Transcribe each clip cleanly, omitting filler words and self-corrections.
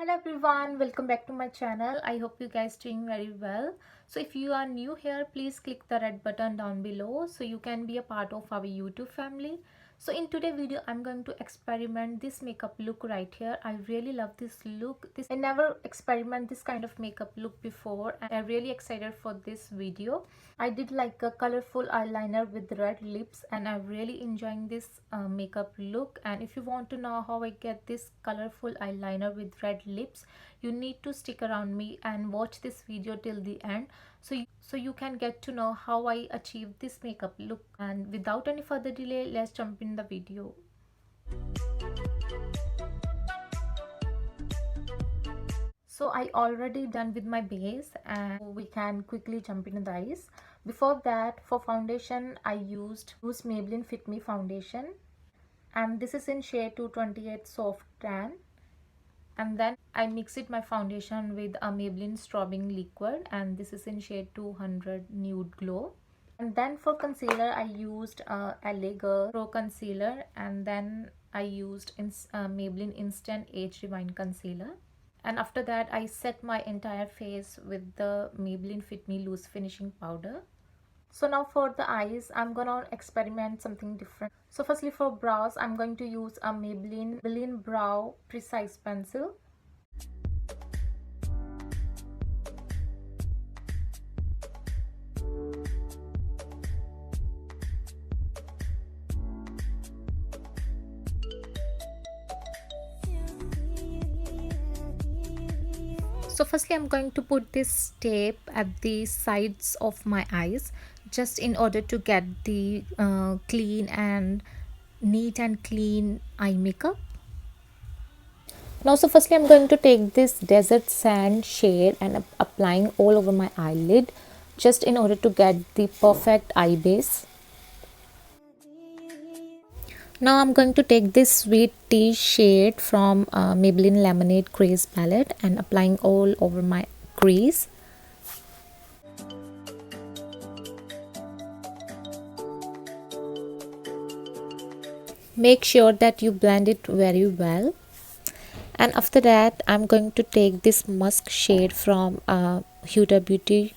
Hello everyone, welcome back to my channel. I hope you guys doing very well. So if you are new here, please click the red button down below so you can be a part of our YouTube family. So in today's video, I'm going to experiment this makeup look right here. I really love this look. I never experiment this kind of makeup look before and I'm really excited for this video. I did like a colorful eyeliner with red lips and I'm really enjoying this makeup look. And if you want to know how I get this colorful eyeliner with red lips, you need to stick around me and watch this video till the end so you can get to know how I achieved this makeup look. And without any further delay, let's jump in the video. So I already done with my base and we can quickly jump into the eyes. Before that, for foundation, I used Maybelline Fit Me foundation and this is in shade 228 soft tan. And then I mixed my foundation with a Maybelline Strobing liquid and this is in shade 200 nude glow. And then for concealer, I used LA Girl Pro concealer and then I used Maybelline Instant Age Rewind concealer. And after that, I set my entire face with the Maybelline Fit Me loose finishing powder. So now for the eyes, I'm gonna experiment something different. So firstly for brows, I'm going to use a Maybelline Brow Precise Pencil. So firstly, I'm going to put this tape at the sides of my eyes just in order to get the clean and neat and clean eye makeup. Now, so firstly, I'm going to take this desert sand shade and applying all over my eyelid just in order to get the perfect eye base. Now I'm going to take this sweet tea shade from Maybelline Lemonade Crease palette and applying all over my crease. Make sure that you blend it very well. And after that, I'm going to take this musk shade from Huda Beauty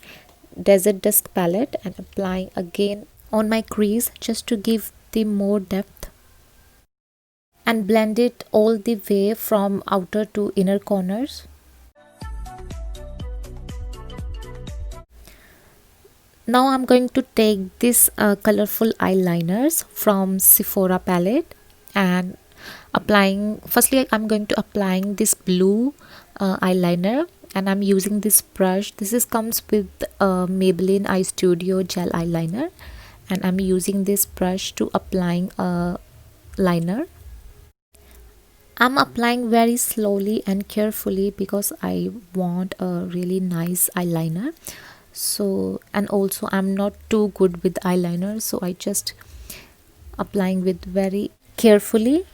Desert Dusk palette and applying again on my crease just to give the more depth. And blend it all the way from outer to inner corners. Now I'm going to take this colorful eyeliners from Sephora palette and firstly I'm going to applying this blue eyeliner and I'm using this brush. Comes with Maybelline Eye Studio gel eyeliner and I'm using this brush to applying a liner. I'm applying very slowly and carefully because I want a really nice eyeliner. So, and also I'm not too good with eyeliner, so I just applying with very carefully.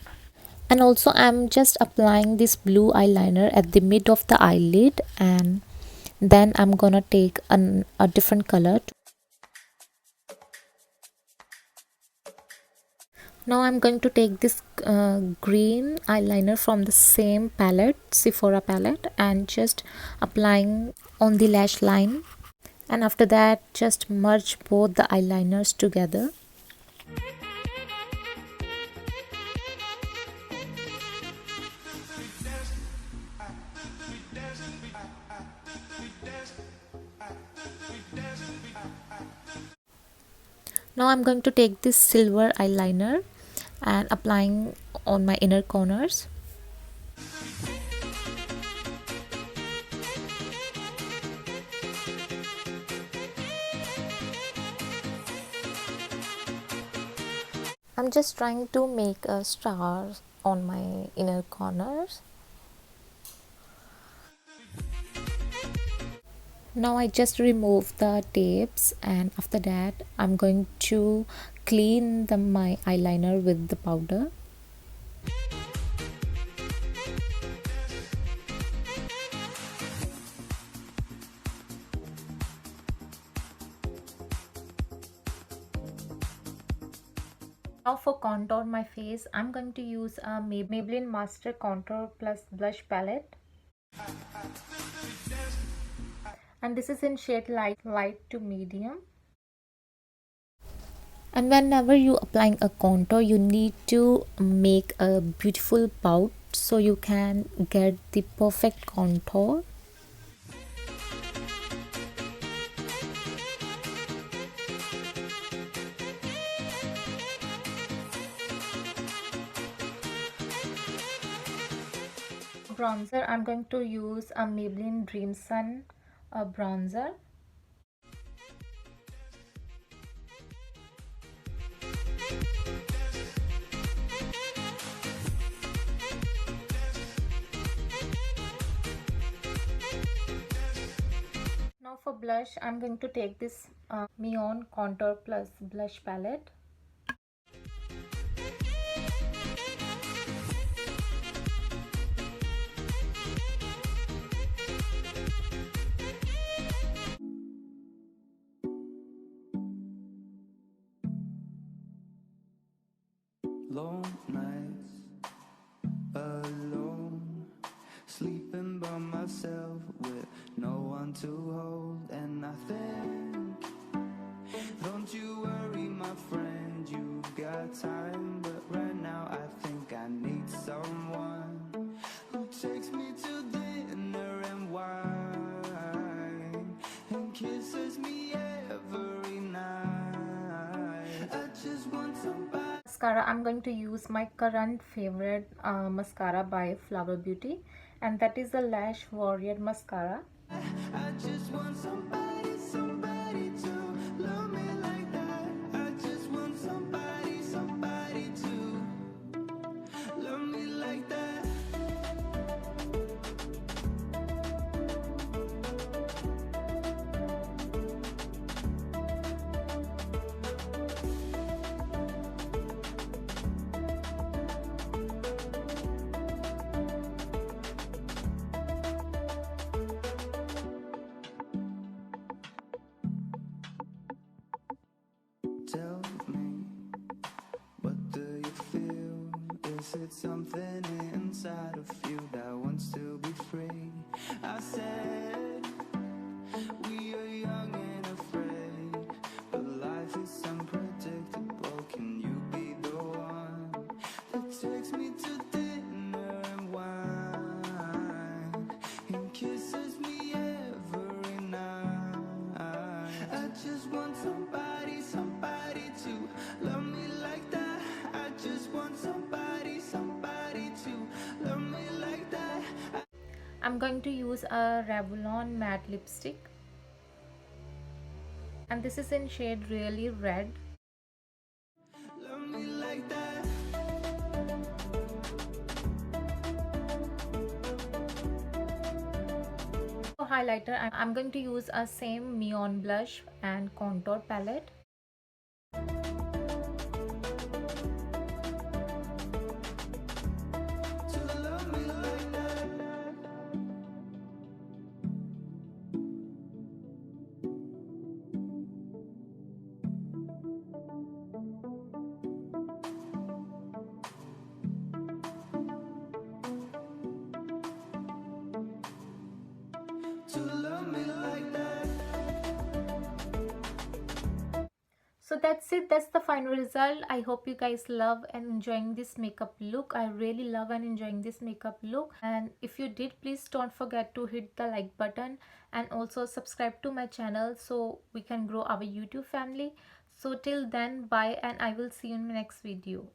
And also I'm just applying this blue eyeliner at the mid of the eyelid and then I'm gonna take a different color. Now I'm going to take this green eyeliner from the same palette, Sephora palette, and just applying on the lash line. And after that, just merge both the eyeliners together. Now I'm going to take this silver eyeliner and applying on my inner corners. I'm just trying to make a star on my inner corners. Now I just remove the tapes and after that I'm going to clean my eyeliner with the powder. Now for contour my face, I'm going to use a Maybelline Master Contour Plus Blush Palette. and this is in shade light to medium. And whenever you applying a contour, you need to make a beautiful pout so you can get the perfect contour. Bronzer, I'm going to use a Maybelline Dream Sun bronzer. Now for blush, I'm going to take this Mion Contour Plus blush palette. Long nights alone, sleeping by myself with no one to hold. And I think, don't you worry, my friend, you've got time. But right now I think I need someone who takes me to dinner and wine and kisses me every night. I just want somebody. Mascara, I'm going to use my current favorite mascara by Flower Beauty, and that is the Lash Warrior mascara. I just want somebody, somebody to love me like that. I just want somebody, somebody to love me like that. Tell me, what do you feel? Is it something inside of you that wants to be free? I said, we are young and afraid, but life is unpredictable. Can you be the one that takes me to dinner and wine and kisses me every night? I just want somebody, somebody to love me like that. I just want somebody, somebody to love me like that. I'm going to use a Revlon matte lipstick, and this is in shade Really Red. Love me like that. For highlighter, I'm going to use a same Mion blush and contour palette. To love me like that. To love me like that. So that's it, that's the final result. I hope you guys love and enjoying this makeup look. I really love and enjoying this makeup look, and if you did, please don't forget to hit the like button and also subscribe to my channel so we can grow our YouTube family. So till then, bye, and I will see you in my next video.